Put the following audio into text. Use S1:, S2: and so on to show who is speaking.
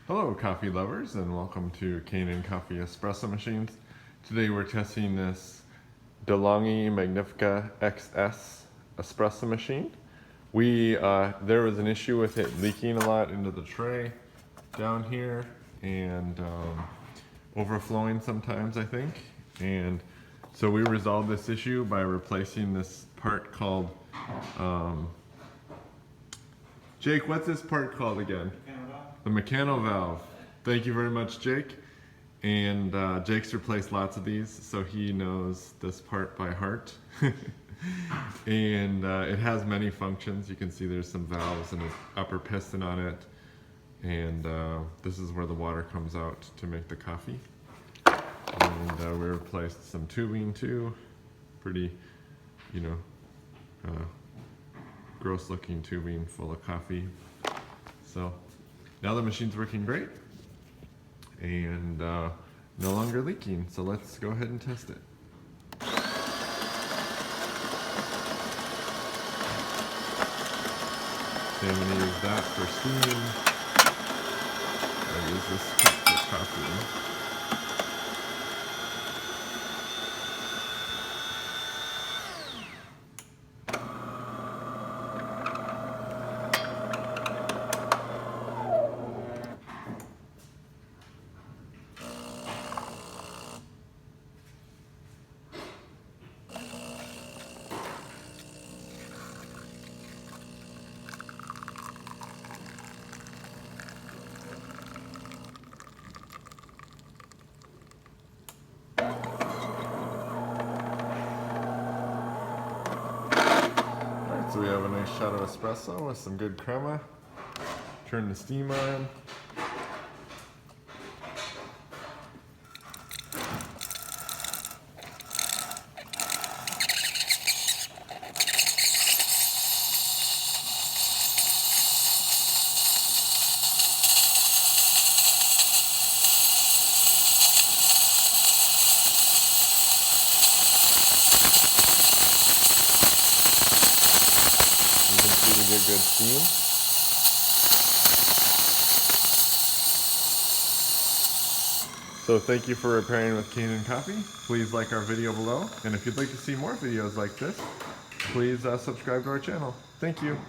S1: Hello coffee lovers and welcome to Kanen Coffee Espresso Machines. Today we're testing this DeLonghi Magnifica XS espresso machine. There was an issue with it leaking a lot into the tray down here and overflowing sometimes, I think. And so we resolved this issue by replacing this part called, Jake, what's this part called again? The mechano valve. Thank you very much, Jake. And Jake's replaced lots of these, so he knows this part by heart. And it has many functions. You can see there's some valves and an upper piston on it. And this is where the water comes out to make the coffee. And we replaced some tubing too. Pretty, gross looking tubing full of coffee. So now the machine's working great and no longer leaking. So let's go ahead and test it. So I'm going to use that for steam. I use this cup for coffee. So we have a nice shot of espresso with some good crema. Turn the steam on. Get good steam. So thank you for repairing with Kanen Coffee. Please like our video below, and if you'd like to see more videos like this, please subscribe to our channel. Thank you.